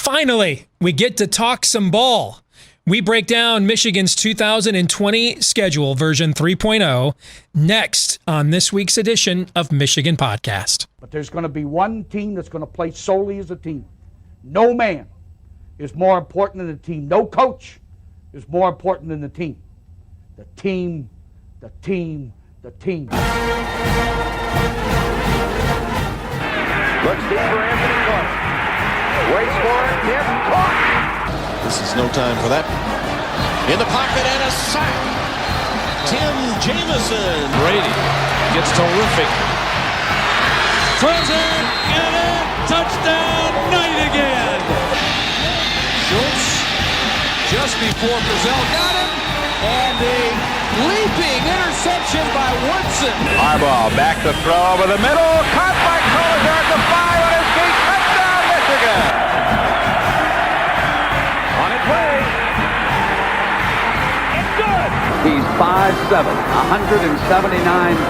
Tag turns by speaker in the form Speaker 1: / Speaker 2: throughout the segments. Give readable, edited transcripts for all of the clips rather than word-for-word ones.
Speaker 1: Finally, we get to talk some ball. We break down Michigan's 2020 schedule version 3.0 next on this week's edition of Michigan Podcast.
Speaker 2: But there's going to be one team that's going to play solely as a team. No man is more important than the team. No coach is more important than the team. The team, the team, the team.
Speaker 3: Looks deep for Anthony Clark. Waits for it. Yes, caught.
Speaker 4: This is no time for that. In the pocket and a sack. Tim Jamison.
Speaker 5: Brady gets terrific. Throws it and a touchdown Knight again. Schultz just before Brazil got him. And a leaping interception by Woodson.
Speaker 3: Harbaugh back to throw over the middle. Caught by Collier at the 5 on his feet. Touchdown, Michigan. On its way. It's good.
Speaker 6: He's 5'7", 179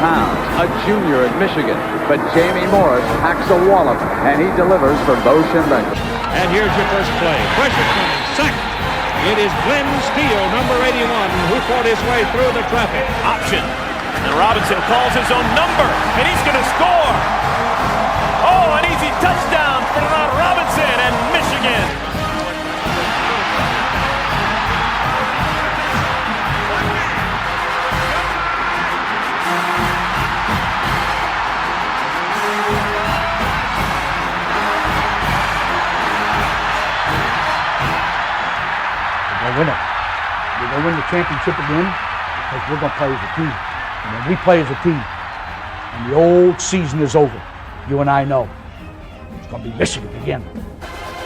Speaker 6: pounds, a junior at Michigan. But Jamie Morris packs a wallop, and he delivers for Bo Schembechler.
Speaker 7: And here's your first play. Pressure coming. Second. It is Glenn Steele, number 81, who fought his way through the traffic.
Speaker 8: Option. And Robinson calls his own number, and he's going to score. Oh, an easy touchdown for Robinson and Michigan.
Speaker 2: We're going to win the championship again because we're going to play as a team. And when we play as a team and the old season is over, you and I know it's going to be Michigan again.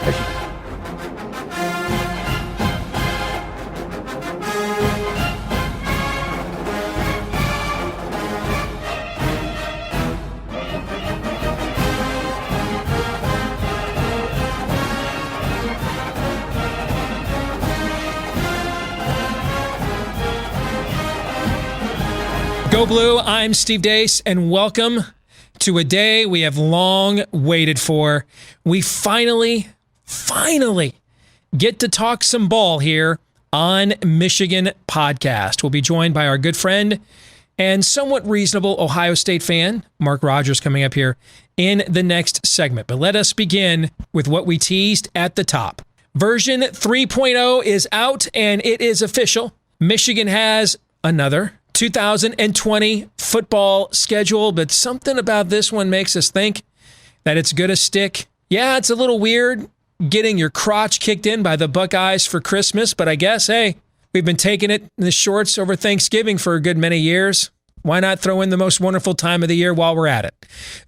Speaker 2: Michigan.
Speaker 1: Go Blue, I'm Steve Deace, and welcome to a day we have long waited for. We finally get to talk some ball here on Michigan Podcast. We'll be joined by our good friend and somewhat reasonable Ohio State fan, Mark Rogers, coming up here in the next segment. But let us begin with what we teased at the top. Version 3.0 is out, and it is official. Michigan has another 2020 football schedule, but something about this one makes us think that it's going to stick. Yeah, it's a little weird getting your crotch kicked in by the Buckeyes for Christmas, but I guess, hey, we've been taking it in the shorts over Thanksgiving for a good many years. Why not throw in the most wonderful time of the year while we're at it?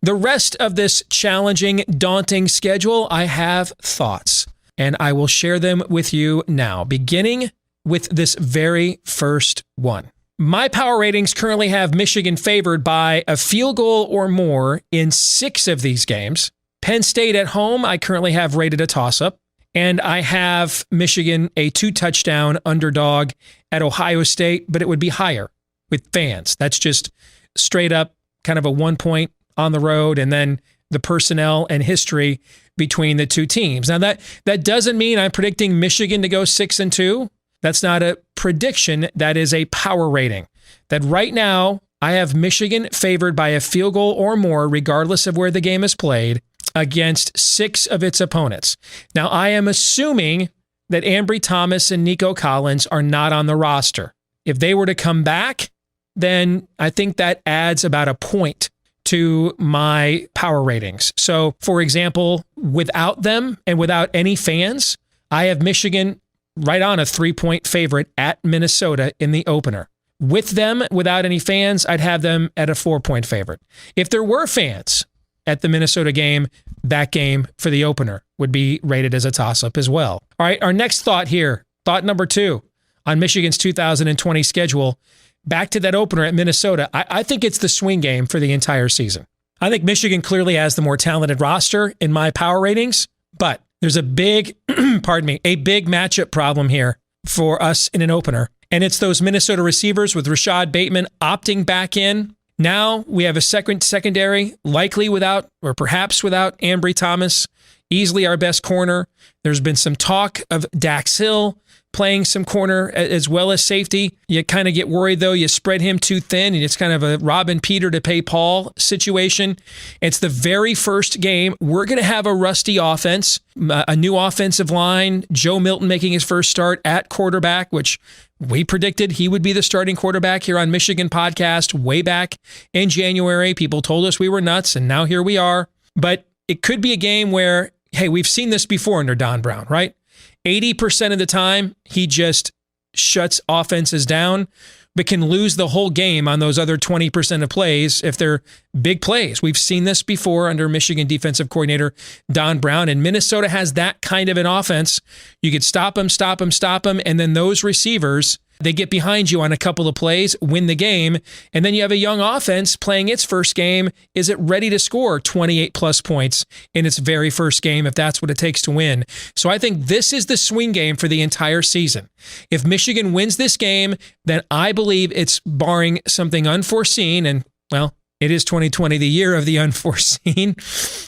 Speaker 1: The rest of this challenging, daunting schedule, I have thoughts, and I will share them with you now, beginning with this very first one. My power ratings currently have Michigan favored by a field goal or more in 6 of these games. Penn State at home, I currently have rated a toss-up. And I have Michigan a 2-touchdown underdog at Ohio State, but it would be higher with fans. That's just straight up kind of a 1 point on the road, and then the personnel and history between the two teams. Now, that doesn't mean I'm predicting Michigan to go 6-2. That's not a prediction. That is a power rating. That right now, I have Michigan favored by a field goal or more, regardless of where the game is played, against 6 of its opponents. Now, I am assuming that Ambry Thomas and Nico Collins are not on the roster. If they were to come back, then I think that adds about a point to my power ratings. So, for example, without them and without any fans, I have Michigan right on a 3-point favorite at Minnesota in the opener. With them, without any fans, I'd have them at a 4-point favorite. If there were fans at the Minnesota game, that game for the opener would be rated as a toss-up as well. All right, our next thought here, thought number 2 on Michigan's 2020 schedule, back to that opener at Minnesota. I think it's the swing game for the entire season. I think Michigan clearly has the more talented roster in my power ratings, but there's a big, a big matchup problem here for us in an opener. And it's those Minnesota receivers with Rashad Bateman opting back in. Now we have a secondary, likely without, or perhaps without Ambry Thomas, easily our best corner. There's been some talk of Dax Hill playing some corner as well as safety. You kind of get worried, though. You spread him too thin, and it's kind of a Robin Peter to pay Paul situation. It's the very first game. We're going to have a rusty offense, a new offensive line, Joe Milton making his first start at quarterback, which we predicted he would be the starting quarterback here on Michigan Podcast way back in January. People told us we were nuts, and now here we are. But it could be a game where, hey, we've seen this before under Don Brown, right? 80% of the time, he just shuts offenses down, but can lose the whole game on those other 20% of plays if they're big plays. We've seen this before under Michigan defensive coordinator Don Brown, and Minnesota has that kind of an offense. You could stop them, and then those receivers, they get behind you on a couple of plays, win the game, and then you have a young offense playing its first game. Is it ready to score 28-plus points in its very first game if that's what it takes to win? So I think this is the swing game for the entire season. If Michigan wins this game, then I believe it's barring something unforeseen, and, well, it is 2020, the year of the unforeseen.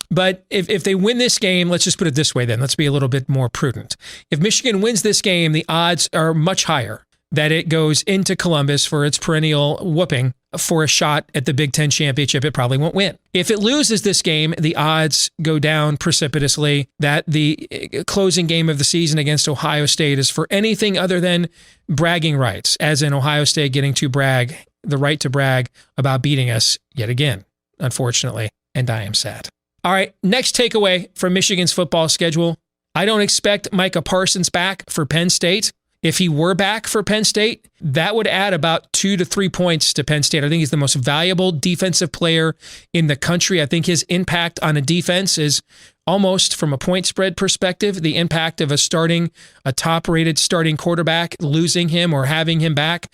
Speaker 1: But if they win this game, let's just put it this way then. Let's be a little bit more prudent. If Michigan wins this game, the odds are much higher that it goes into Columbus for its perennial whooping for a shot at the Big Ten championship. It probably won't win. If it loses this game, the odds go down precipitously that the closing game of the season against Ohio State is for anything other than bragging rights, as in Ohio State getting to brag, the right to brag about beating us yet again, unfortunately, and I am sad. All right, next takeaway from Michigan's football schedule. I don't expect Micah Parsons back for Penn State. If he were back for Penn State, that would add about 2 to 3 points to Penn State. I think he's the most valuable defensive player in the country. I think his impact on a defense is almost, from a point spread perspective, the impact of a top-rated starting quarterback, losing him or having him back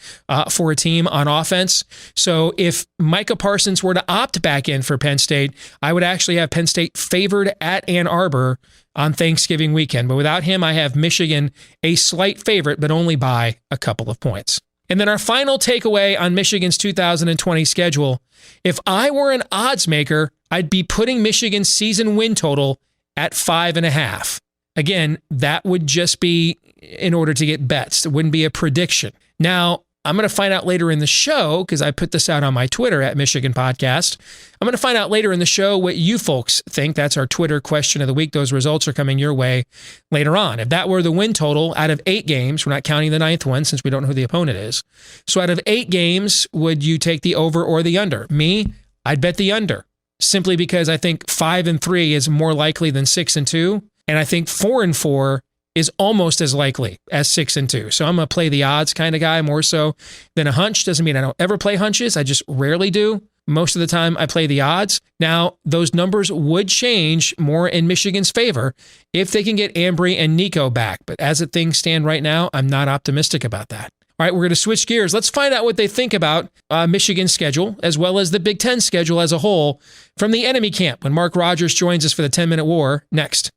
Speaker 1: for a team on offense. So if Micah Parsons were to opt back in for Penn State, I would actually have Penn State favored at Ann Arbor on Thanksgiving weekend. But without him, I have Michigan a slight favorite, but only by a couple of points. And then our final takeaway on Michigan's 2020 schedule. If I were an odds maker, I'd be putting Michigan's season win total at 5.5. Again, that would just be in order to get bets. It wouldn't be a prediction. Now, I'm going to find out later in the show, because I put this out on my Twitter at Michigan Podcast. I'm going to find out later in the show what you folks think. That's our Twitter question of the week. Those results are coming your way later on. If that were the win total out of 8 games, we're not counting the 9th one since we don't know who the opponent is. So out of 8 games, would you take the over or the under? Me, I'd bet the under, simply because I think 5-3 is more likely than 6-2. And I think 4-4 is almost as likely as 6-2. So I'm a play the odds kind of guy more so than a hunch. Doesn't mean I don't ever play hunches. I just rarely do. Most of the time I play the odds. Now, those numbers would change more in Michigan's favor if they can get Ambry and Nico back. But as things stand right now, I'm not optimistic about that. All right, we're going to switch gears. Let's find out what they think about Michigan's schedule, as well as the Big Ten schedule as a whole, from the enemy camp when Mark Rogers joins us for the 10-Minute War next.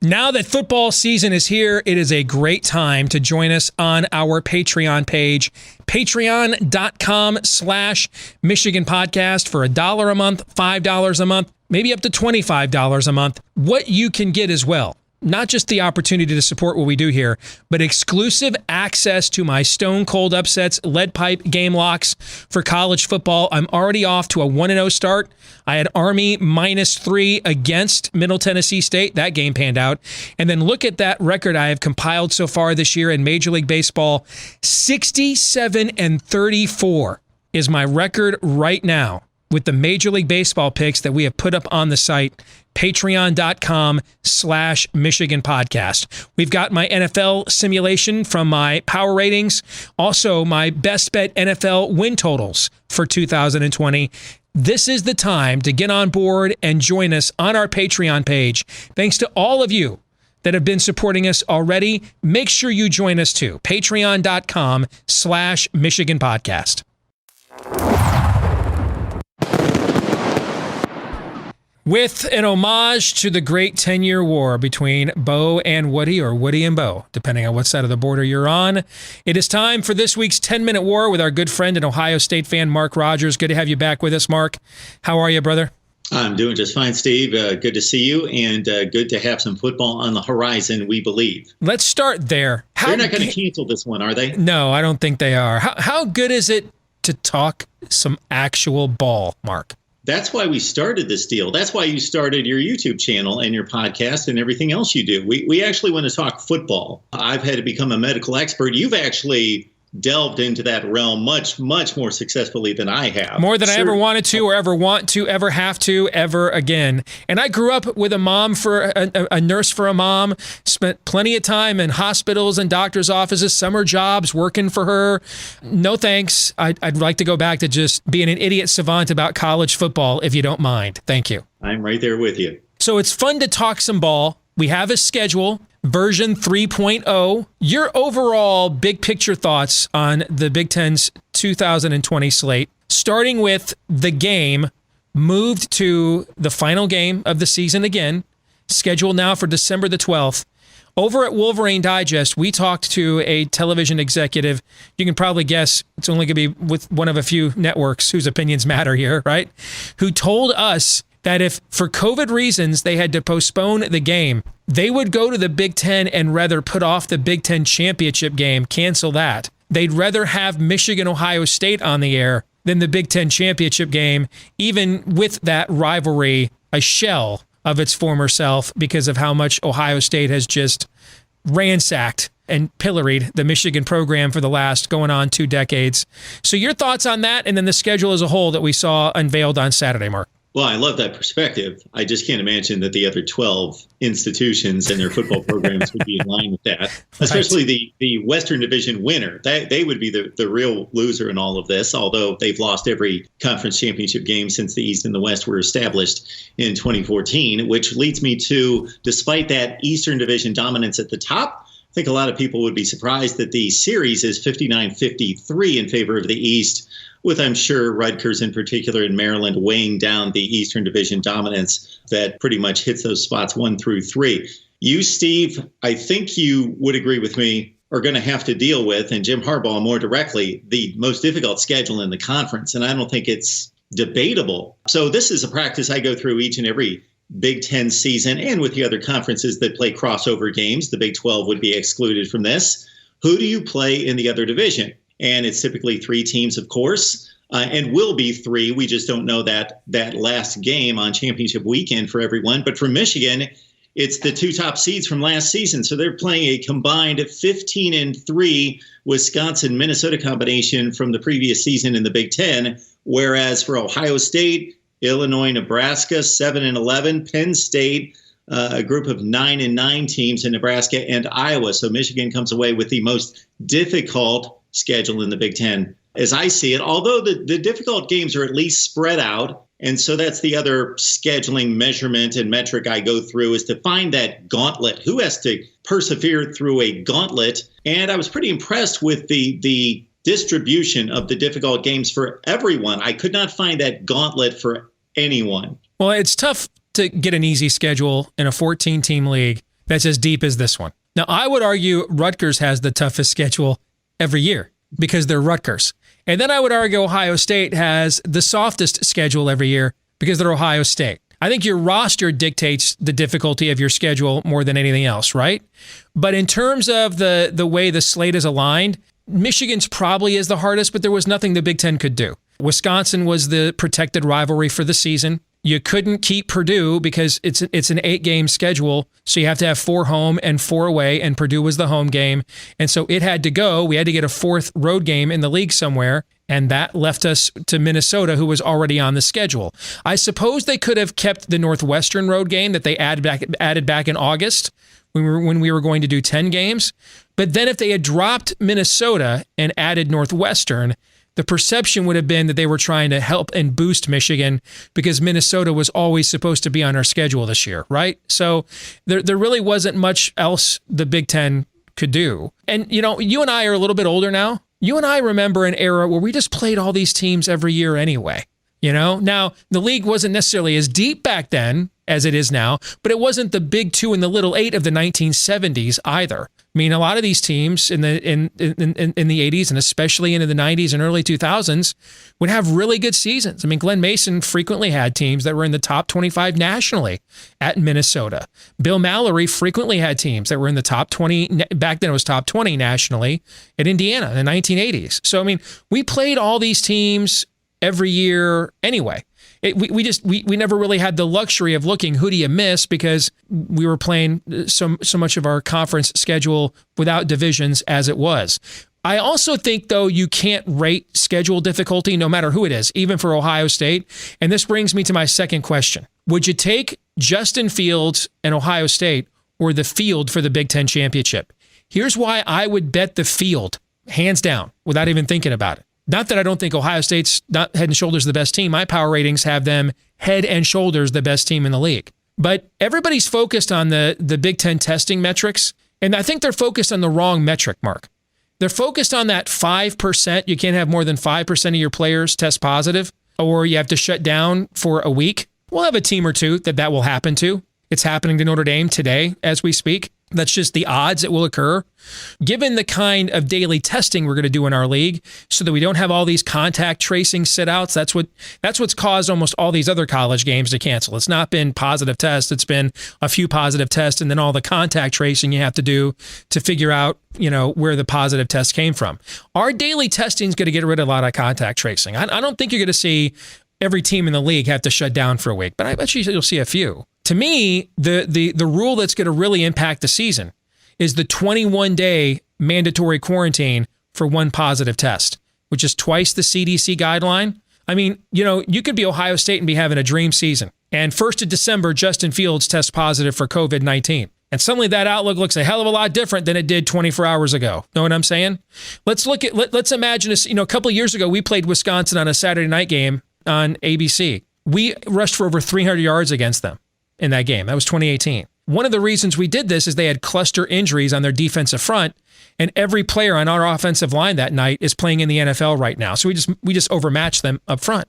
Speaker 1: Now that football season is here, it is a great time to join us on our Patreon page, patreon.com/Michigan Podcast for $1 a month, $5 a month, maybe up to $25 a month. What you can get as well, not just the opportunity to support what we do here, but exclusive access to my Stone Cold Upsets lead pipe game locks for college football. I'm already off to a 1-0 start. I had Army -3 against Middle Tennessee State. That game panned out. And then look at that record I have compiled so far this year in Major League Baseball. 67-34 is my record right now with the Major League Baseball picks that we have put up on the site, patreon.com/Michigan Podcast. We've got my NFL simulation from my power ratings, also my best bet NFL win totals for 2020. This is the time to get on board and join us on our Patreon page. Thanks to all of you that have been supporting us already. Make sure you join us too. Patreon.com/Michigan Podcast. With an homage to the great 10-year war between Bo and Woody, or Woody and Bo, depending on what side of the border you're on, it is time for this week's 10-Minute War with our good friend and Ohio State fan, Mark Rogers. Good to have you back with us, Mark. How are you, brother?
Speaker 9: I'm doing just fine, Steve. Good to see you, and good to have some football on the horizon, we believe.
Speaker 1: Let's start there.
Speaker 9: They're not going to cancel this one, are they?
Speaker 1: No, I don't think they are. How good is it to talk some actual ball, Mark?
Speaker 9: That's why we started this deal. That's why you started your YouTube channel and your podcast and everything else you do. We actually want to talk football. I've had to become a medical expert. You've actually delved into that realm much, much more successfully than I have.
Speaker 1: More than I ever wanted to or ever want to, ever have to, ever again. And I grew up with a mom for a nurse for a mom, spent plenty of time in hospitals and doctor's offices, summer jobs working for her. No thanks. I'd like to go back to just being an idiot savant about college football, if you don't mind. Thank you.
Speaker 9: I'm right there with you.
Speaker 1: So it's fun to talk some ball. We have a schedule. Version 3.0. Your overall big picture thoughts on the Big Ten's 2020 slate, starting with the game moved to the final game of the season again, scheduled now for December the 12th. Over at Wolverine Digest, we talked to a television executive. You can probably guess it's only going to be with one of a few networks whose opinions matter here, right? Who told us that if for COVID reasons they had to postpone the game, they would go to the Big Ten and rather put off the Big Ten championship game, cancel that. They'd rather have Michigan-Ohio State on the air than the Big Ten championship game, even with that rivalry a shell of its former self because of how much Ohio State has just ransacked and pilloried the Michigan program for the last going on 2 decades. So your thoughts on that and then the schedule as a whole that we saw unveiled on Saturday, Mark?
Speaker 9: Well, I love that perspective. I just can't imagine that the other 12 institutions and their football programs would be in line with that, especially the Western Division winner. They would be the real loser in all of this, although they've lost every conference championship game since the East and the West were established in 2014, which leads me to, despite that Eastern Division dominance at the top, I think a lot of people would be surprised that the series is 59-53 in favor of the East, with, I'm sure, Rutgers in particular and Maryland weighing down the Eastern Division dominance that pretty much hits those spots 1 through 3. You, Steve, I think you would agree with me, are going to have to deal with, and Jim Harbaugh more directly, the most difficult schedule in the conference, and I don't think it's debatable. So this is a practice I go through each and every Big Ten season, and with the other conferences that play crossover games. The Big 12 would be excluded from this. Who do you play in the other division? And it's typically 3 teams, of course, and will be 3. We just don't know that last game on championship weekend for everyone. But for Michigan, it's the 2 top seeds from last season. So they're playing a combined 15-3 Wisconsin-Minnesota combination from the previous season in the Big Ten. Whereas for Ohio State, Illinois, Nebraska, 7-11, Penn State, a group of 9-9 teams in Nebraska and Iowa. So Michigan comes away with the most difficult schedule in the Big Ten, as I see it, although the difficult games are at least spread out. And so that's the other scheduling measurement and metric I go through, is to find that gauntlet. Who has to persevere through a gauntlet? And I was pretty impressed with the distribution of the difficult games for everyone. I could not find that gauntlet for anyone.
Speaker 1: Well, it's tough to get an easy schedule in a 14-team league that's as deep as this one. Now, I would argue Rutgers has the toughest schedule every year because they're Rutgers. And then I would argue Ohio State has the softest schedule every year because they're Ohio State. I think your roster dictates the difficulty of your schedule more than anything else, right? But in terms of the way the slate is aligned, Michigan's probably is the hardest, but there was nothing the Big Ten could do. Wisconsin was the protected rivalry for the season. You couldn't keep Purdue because it's an 8-game schedule, so you have to have 4 home and 4 away, and Purdue was the home game. And so it had to go. We had to get a 4th road game in the league somewhere, and that left us to Minnesota, who was already on the schedule. I suppose they could have kept the Northwestern road game that they added back in August when we were going to do 10 games. But then if they had dropped Minnesota and added Northwestern, the perception would have been that they were trying to help and boost Michigan because Minnesota was always supposed to be on our schedule this year, right? So there really wasn't much else the Big Ten could do. And, you know, you and I are a little bit older now. You and I remember an era where we just played all these teams every year anyway. Now, the league wasn't necessarily as deep back then as it is now, but it wasn't the big 2 and the little 8 of the 1970s either. I mean, a lot of these teams in the 80s and especially into the 90s and early 2000s would have really good seasons. I mean, Glenn Mason frequently had teams that were in the top 25 nationally at Minnesota. Bill Mallory frequently had teams that were in the top 20. Back then it was top 20 nationally at Indiana in the 1980s. So, I mean, we played all these teams every year anyway. We never really had the luxury of looking who do you miss because we were playing so much of our conference schedule without divisions as it was. I also think, though, you can't rate schedule difficulty no matter who it is, even for Ohio State. And this brings me to my second question. Would you take Justin Fields and Ohio State or the field for the Big Ten championship? Here's why I would bet the field, hands down, without even thinking about it. Not that I don't think Ohio State's not head and shoulders the best team. My power ratings have them head and shoulders the best team in the league. But everybody's focused on the Big Ten testing metrics, and I think they're focused on the wrong metric, Mark. They're focused on that 5%. You can't have more than 5% of your players test positive, or you have to shut down for a week. We'll have a team or two that will happen to. It's happening to Notre Dame today as we speak. That's just the odds it will occur. Given the kind of daily testing we're going to do in our league so that we don't have all these contact tracing sit-outs, that's what's caused almost all these other college games to cancel. It's not been positive tests. It's been a few positive tests and then all the contact tracing you have to do to figure out, where the positive test came from. Our daily testing is going to get rid of a lot of contact tracing. I don't think you're going to see every team in the league have to shut down for a week, but I bet you'll see a few. To me, the rule that's going to really impact the season is the 21-day mandatory quarantine for one positive test, which is twice the CDC guideline. I mean, you could be Ohio State and be having a dream season. And 1st of December, Justin Fields tests positive for COVID-19. And suddenly that outlook looks a hell of a lot different than it did 24 hours ago. Know what I'm saying? Let's imagine this. A couple of years ago, we played Wisconsin on a Saturday night game on ABC. We rushed for over 300 yards against them in that game. That was 2018. One of the reasons we did this is they had cluster injuries on their defensive front, and every player on our offensive line that night is playing in the NFL right now. So we just overmatched them up front.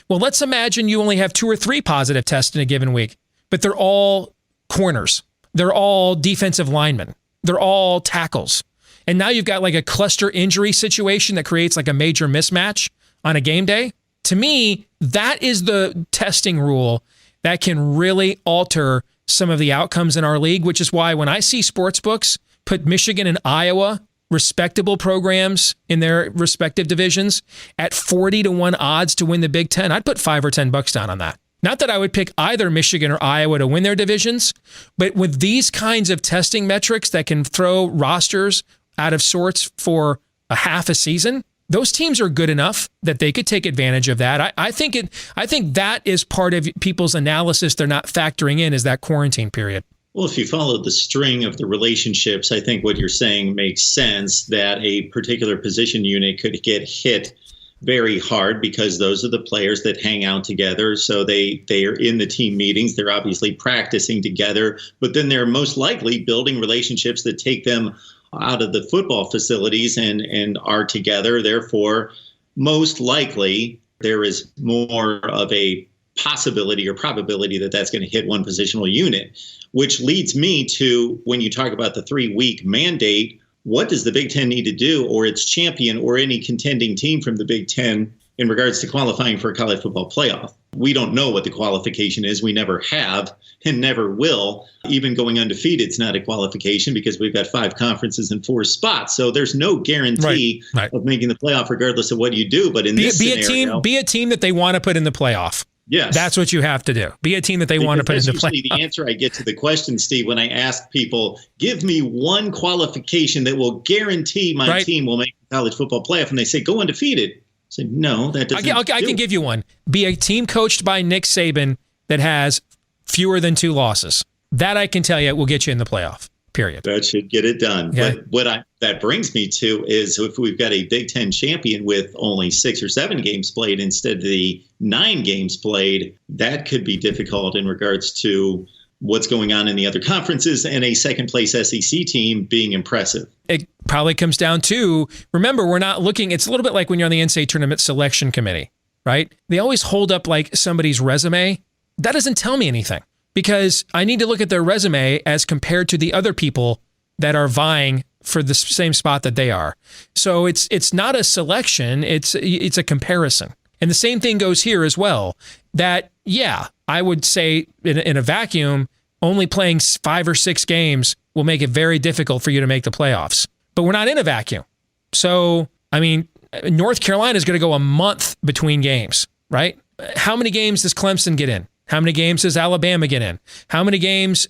Speaker 1: Well, let's imagine you only have 2 or 3 positive tests in a given week, but they're all corners. They're all defensive linemen. They're all tackles. And now you've got like a cluster injury situation that creates like a major mismatch on a game day. To me, that is the testing rule that can really alter some of the outcomes in our league, which is why when I see sports books put Michigan and Iowa, respectable programs in their respective divisions, at 40-1 odds to win the Big Ten, I'd put $5 or $10 down on that. Not that I would pick either Michigan or Iowa to win their divisions, but with these kinds of testing metrics that can throw rosters out of sorts for a half a season, those teams are good enough that they could take advantage of that. I think that is part of people's analysis they're not factoring in is that quarantine period.
Speaker 9: Well, if you follow the string of the relationships, I think what you're saying makes sense that a particular position unit could get hit very hard because those are the players that hang out together. So they are in the team meetings. They're obviously practicing together, but then they're most likely building relationships that take them out of the football facilities and are together. Therefore, most likely there is more of a possibility or probability that that's going to hit one positional unit, which leads me to when you talk about the 3-week mandate, what does the Big Ten need to do or its champion or any contending team from the Big Ten in regards to qualifying for a college football playoff? We don't know what the qualification is. We never have and never will. Even going undefeated is not a qualification because we've got 5 conferences and 4 spots. So there's no guarantee of making the playoff regardless of what you do. But in this scenario,
Speaker 1: be a team that they want to put in the playoff.
Speaker 9: Yes.
Speaker 1: That's what you have to do. Be a team that they want to put in the playoff.
Speaker 9: The answer I get to the question, Steve, when I ask people, give me one qualification that will guarantee my team will make the college football playoff, and they say, go undefeated. I say, no, that doesn't
Speaker 1: I can give you one. Be a team coached by Nick Saban that has fewer than 2 losses. That I can tell you will get you in the playoff, period.
Speaker 9: That should get it done. Okay. But that brings me to is if we've got a Big Ten champion with only 6 or 7 games played instead of the 9 games played, that could be difficult in regards to what's going on in the other conferences and a second-place SEC team being impressive.
Speaker 1: It probably comes down to, remember, we're not looking, it's a little bit like when you're on the NCAA tournament selection committee. right? They always hold up like somebody's resume. That doesn't tell me anything because I need to look at their resume as compared to the other people that are vying for the same spot that they are. So it's not a selection, it's a comparison. And the same thing goes here as well, that, yeah, I would say in a vacuum, only playing 5 or 6 games will make it very difficult for you to make the playoffs. But we're not in a vacuum. So, I mean, North Carolina is going to go a month between games, right? How many games does Clemson get in? How many games does Alabama get in? How many games?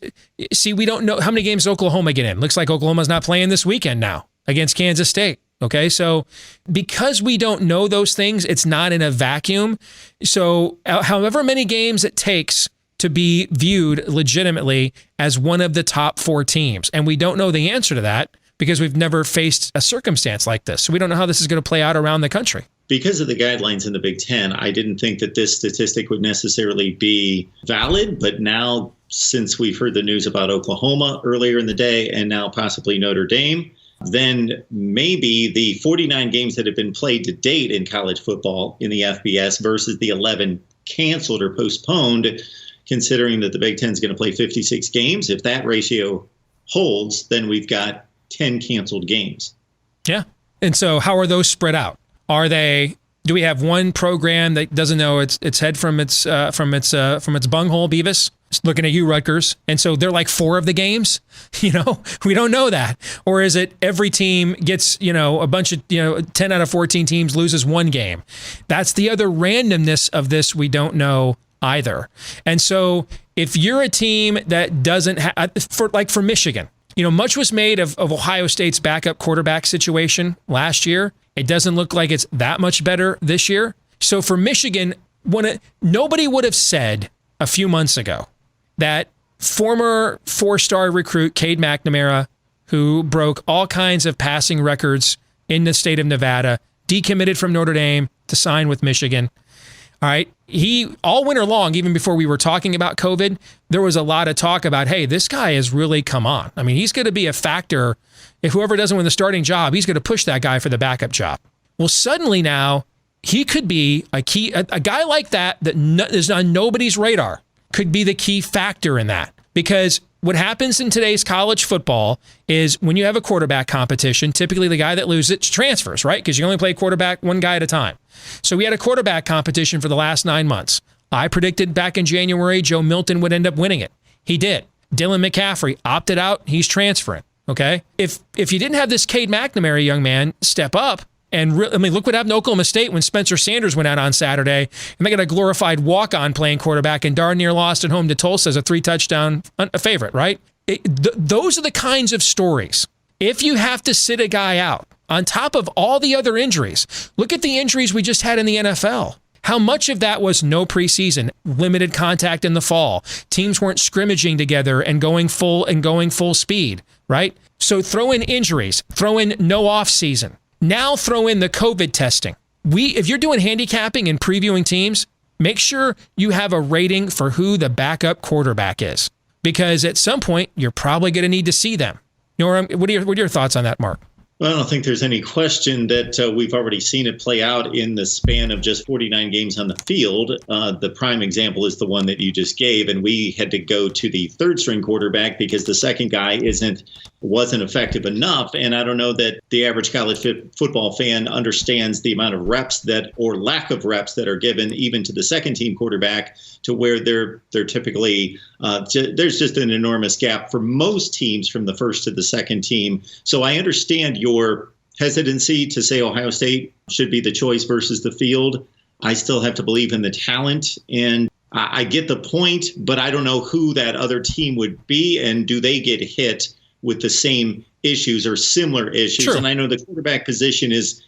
Speaker 1: See, we don't know how many games Oklahoma get in. Looks like Oklahoma's not playing this weekend now against Kansas State. Okay, so because we don't know those things, it's not in a vacuum. So however many games it takes to be viewed legitimately as one of the top 4 teams, and we don't know the answer to that because we've never faced a circumstance like this. So we don't know how this is going to play out around the country.
Speaker 9: Because of the guidelines in the Big Ten, I didn't think that this statistic would necessarily be valid. But now, since we've heard the news about Oklahoma earlier in the day and now possibly Notre Dame, then maybe the 49 games that have been played to date in college football in the FBS versus the 11 canceled or postponed, considering that the Big Ten is going to play 56 games, if that ratio holds, then we've got 10 canceled games.
Speaker 1: Yeah. And so how are those spread out? Do we have one program that doesn't know its head from its bunghole, Beavis? Just looking at you, Rutgers. And so they're like 4 of the games, we don't know that. Or is it every team gets, a bunch of, 10 out of 14 teams loses 1 game? That's the other randomness of this we don't know either. And so if you're a team that doesn't have, for Michigan, much was made of Ohio State's backup quarterback situation last year. It doesn't look like it's that much better this year. So for Michigan, nobody would have said a few months ago that former 4-star recruit Cade McNamara, who broke all kinds of passing records in the state of Nevada, decommitted from Notre Dame to sign with Michigan. All right. He, all winter long, even before we were talking about COVID, there was a lot of talk about, hey, this guy has really come on. I mean, he's going to be a factor. If whoever doesn't win the starting job, he's going to push that guy for the backup job. Well, suddenly now, he could be a guy like that is on nobody's radar, could be the key factor in that. Because what happens in today's college football is when you have a quarterback competition, typically the guy that loses it transfers, right? Because you only play quarterback one guy at a time. So we had a quarterback competition for the last 9 months. I predicted back in January Joe Milton would end up winning it. He did. Dylan McCaffrey opted out. He's transferring. Okay. If you didn't have this Cade McNamara young man step up, and look what happened to Oklahoma State when Spencer Sanders went out on Saturday, and they got a glorified walk-on playing quarterback and darn near lost at home to Tulsa as a 3-touchdown favorite, right? Those are the kinds of stories. If you have to sit a guy out on top of all the other injuries, look at the injuries we just had in the NFL. How much of that was no preseason, limited contact in the fall, teams weren't scrimmaging together and going full speed, right? So throw in injuries, throw in no off season. Now throw in the COVID testing. If you're doing handicapping and previewing teams, make sure you have a rating for who the backup quarterback is, because at some point you're probably going to need to see them. What are your thoughts on that, Mark?
Speaker 9: Well, I don't think there's any question that we've already seen it play out in the span of just 49 games on the field. The prime example is the one that you just gave, and we had to go to the third-string quarterback because the second guy wasn't effective enough. And I don't know that the average college football fan understands the amount of reps or lack of reps that are given even to the second-team quarterback, to where they're typically there's just an enormous gap for most teams from the first to the second team. So I understand your hesitancy to say Ohio State should be the choice versus the field. I still have to believe in the talent, and I get the point, but I don't know who that other team would be, and do they get hit with the same issues or similar issues? Sure. And I know the quarterback position is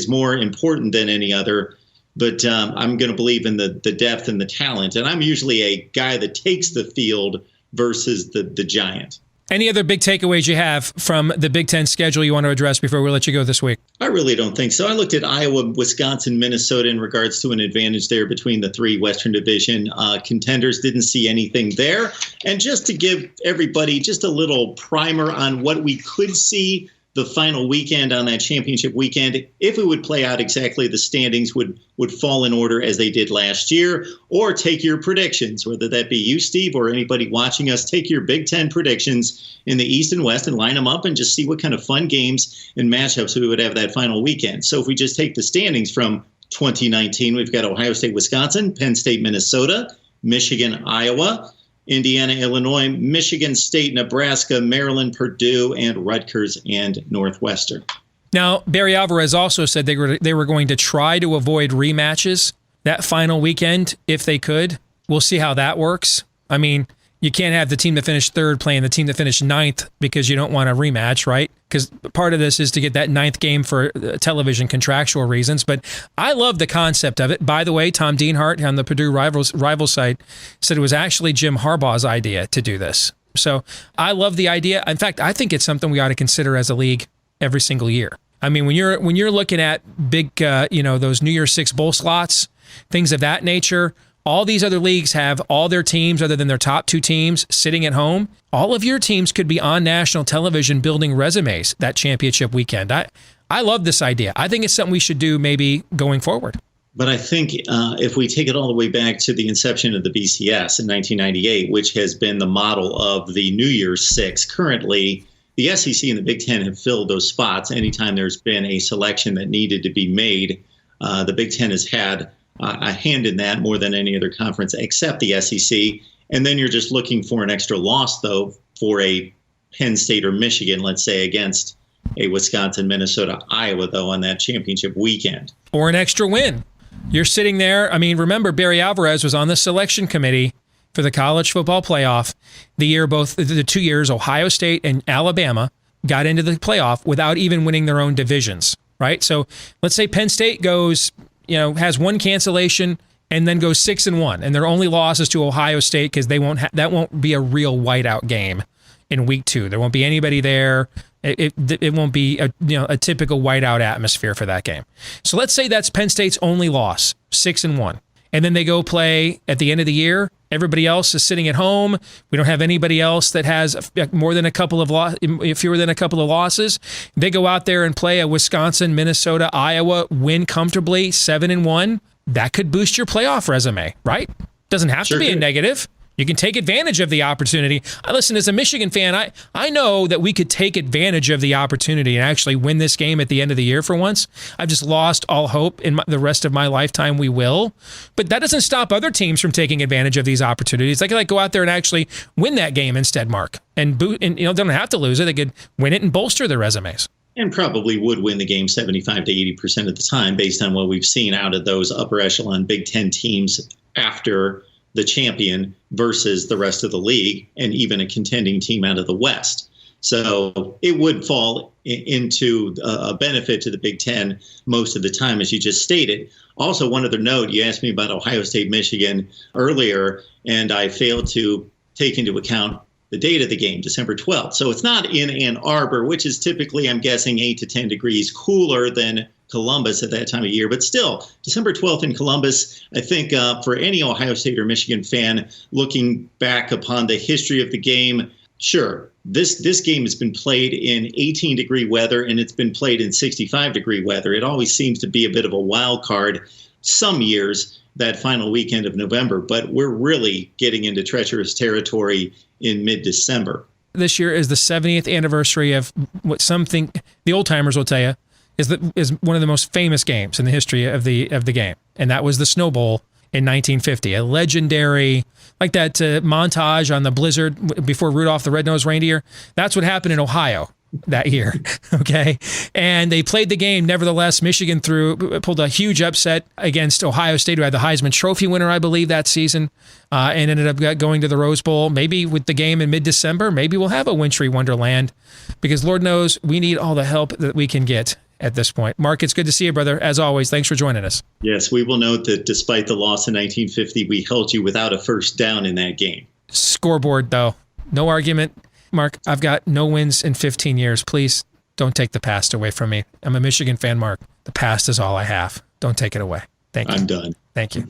Speaker 9: more important than any other. But I'm going to believe in the depth and the talent. And I'm usually a guy that takes the field versus the giant.
Speaker 1: Any other big takeaways you have from the Big Ten schedule you want to address before we let you go this week?
Speaker 9: I really don't think so. I looked at Iowa, Wisconsin, Minnesota in regards to an advantage there between the 3 Western Division contenders. Didn't see anything there. And just to give everybody just a little primer on what we could see the final weekend on that championship weekend, if it would play out exactly, the standings would fall in order as they did last year. Or take your predictions, whether that be you, Steve, or anybody watching us. Take your Big Ten predictions in the East and West and line them up and just see what kind of fun games and matchups we would have that final weekend. So if we just take the standings from 2019, we've got Ohio State, Wisconsin, Penn State, Minnesota, Michigan, Iowa, Indiana, Illinois, Michigan State, Nebraska, Maryland, Purdue, and Rutgers and Northwestern.
Speaker 1: Now, Barry Alvarez also said they were going to try to avoid rematches that final weekend if they could. We'll see how that works. I mean, you can't have the team that finished third playing the team that finished ninth because you don't want a rematch, right? Because part of this is to get that ninth game for television contractual reasons. But I love the concept of it. By the way, Tom Dienhart on the Purdue rival site said it was actually Jim Harbaugh's idea to do this. So I love the idea. In fact, I think it's something we ought to consider as a league every single year. I mean, when you're looking at big, those New Year's Six bowl slots, things of that nature. All these other leagues have all their teams other than their top two teams sitting at home. All of your teams could be on national television building resumes that championship weekend. I love this idea. I think it's something we should do maybe going forward.
Speaker 9: But I think if we take it all the way back to the inception of the BCS in 1998, which has been the model of the New Year's Six, currently the SEC and the Big Ten have filled those spots. Anytime there's been a selection that needed to be made, the Big Ten has had a hand in that more than any other conference except the SEC. And then you're just looking for an extra loss, though, for a Penn State or Michigan, let's say, against a Wisconsin, Minnesota, Iowa, though, on that championship weekend.
Speaker 1: Or an extra win. You're sitting there. I mean, remember, Barry Alvarez was on the selection committee for the college football playoff the 2 years Ohio State and Alabama got into the playoff without even winning their own divisions, right? So let's say Penn State goes, has one cancellation and then goes 6-1, and their only loss is to Ohio State because that won't be a real whiteout game in week 2. There won't be anybody there. It won't be a typical whiteout atmosphere for that game. So let's say that's Penn State's only loss, 6-1. And then they go play at the end of the year. Everybody else is sitting at home. We don't have anybody else that has fewer than a couple of losses. They go out there and play a Wisconsin, Minnesota, Iowa, win comfortably, 7-1. That could boost your playoff resume, right? Doesn't have to be a negative. You can take advantage of the opportunity. Listen, as a Michigan fan, I know that we could take advantage of the opportunity and actually win this game at the end of the year for once. I've just lost all hope in the rest of my lifetime we will. But that doesn't stop other teams from taking advantage of these opportunities. They could go out there and actually win that game instead, Mark. And they don't have to lose it. They could win it and bolster their resumes.
Speaker 9: And probably would win the game 75 to 80% of the time based on what we've seen out of those upper echelon Big Ten teams after the champion versus the rest of the league and even a contending team out of the West. So it would fall into a benefit to the Big Ten most of the time, as you just stated. Also, one other note, you asked me about Ohio State, Michigan earlier, and I failed to take into account the date of the game, December 12th. So it's not in Ann Arbor, which is typically, I'm guessing, 8 to 10 degrees cooler than Columbus at that time of year. But still, December 12th in Columbus, I think for any Ohio State or Michigan fan looking back upon the history of the game, sure, this game has been played in 18-degree weather and it's been played in 65-degree weather. It always seems to be a bit of a wild card some years, that final weekend of November, but we're really getting into treacherous territory in mid-December.
Speaker 1: This year is the 70th anniversary of what some think, the old timers will tell you, is one of the most famous games in the history of the game, and that was the Snow Bowl in 1950, a legendary, like that montage on the blizzard before Rudolph the Red-Nosed Reindeer. That's what happened in Ohio that year, okay? And they played the game. Nevertheless, Michigan pulled a huge upset against Ohio State, who had the Heisman Trophy winner, I believe, that season, and ended up going to the Rose Bowl. Maybe with the game in mid-December, maybe we'll have a wintry wonderland, because Lord knows we need all the help that we can get at this point. Mark, it's good to see you, brother. As always, thanks for joining us.
Speaker 9: Yes, we will note that despite the loss in 1950, we held you without a first down in that game.
Speaker 1: Scoreboard, though. No argument. Mark, I've got no wins in 15 years. Please don't take the past away from me. I'm a Michigan fan, Mark. The past is all I have. Don't take it away. Thank you.
Speaker 9: I'm done.
Speaker 1: Thank you.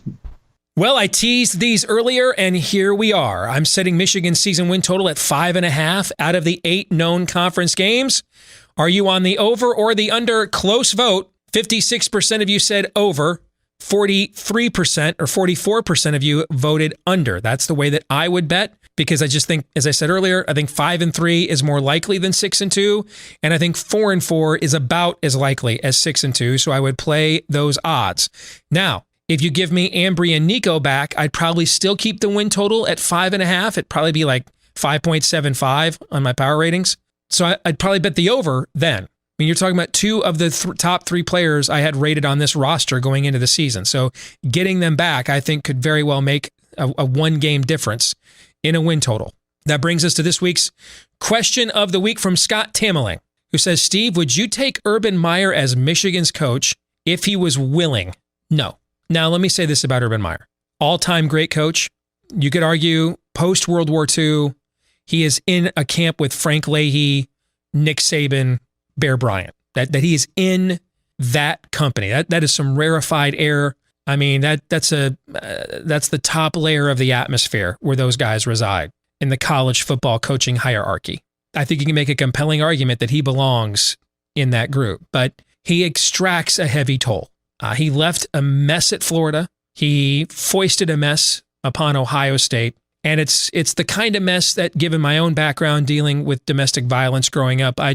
Speaker 1: Well, I teased these earlier, and here we are. I'm setting Michigan's season win total at 5.5 out of the 8 known conference games. Are you on the over or the under? Close vote. 56% of you said over. 43% or 44% of you voted under. That's the way that I would bet, because I just think, as I said earlier, I think 5-3 is more likely than 6-2. And I think 4-4 is about as likely as 6-2. So I would play those odds. Now, if you give me Ambry and Nico back, I'd probably still keep the win total at 5.5. It'd probably be like 5.75 on my power ratings. So I'd probably bet the over then. I mean, you're talking about 2 of the top 3 players I had rated on this roster going into the season. So getting them back, I think, could very well make a 1-game difference in a win total. That brings us to this week's question of the week from Scott Tameling, who says, Steve, would you take Urban Meyer as Michigan's coach if he was willing? No. Now, let me say this about Urban Meyer. All-time great coach. You could argue post-World War II, he is in a camp with Frank Leahy, Nick Saban, Bear Bryant. That he is in that company. That is some rarefied air. I mean, that's the top layer of the atmosphere where those guys reside in the college football coaching hierarchy. I think you can make a compelling argument that he belongs in that group, but he extracts a heavy toll. He left a mess at Florida. He foisted a mess upon Ohio State. And it's the kind of mess that, given my own background dealing with domestic violence growing up, I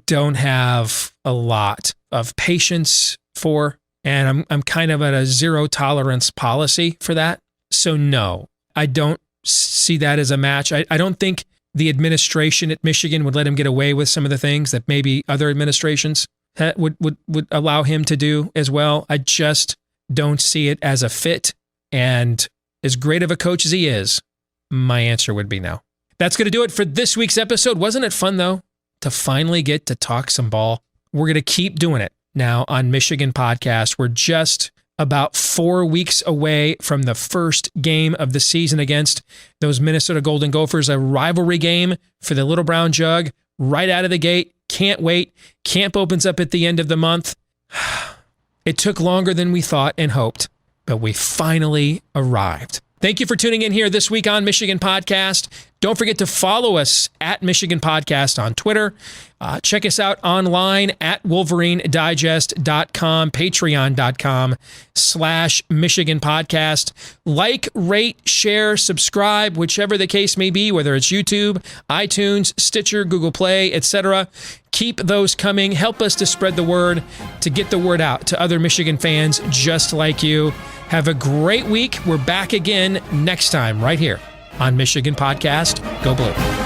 Speaker 1: don't have a lot of patience for. And I'm kind of at a zero tolerance policy for that. So no, I don't see that as a match. I don't think the administration at Michigan would let him get away with some of the things that maybe other administrations would allow him to do as well. I just don't see it as a fit. And as great of a coach as he is, my answer would be no. That's going to do it for this week's episode. Wasn't it fun, though, to finally get to talk some ball? We're going to keep doing it now on Michigan Podcast. We're just about 4 weeks away from the first game of the season against those Minnesota Golden Gophers, a rivalry game for the Little Brown Jug right out of the gate. Can't wait. Camp opens up at the end of the month. It took longer than we thought and hoped, but we finally arrived. Thank you for tuning in here this week on Michigan Podcast. Don't forget to follow us at Michigan Podcast on Twitter. Check us out online at WolverineDigest.com, Patreon.com/Michigan Podcast. Like, rate, share, subscribe, whichever the case may be, whether it's YouTube, iTunes, Stitcher, Google Play, etc. Keep those coming. Help us to spread the word, to get the word out to other Michigan fans just like you. Have a great week. We're back again next time right here on Michigan Podcast. Go Blue.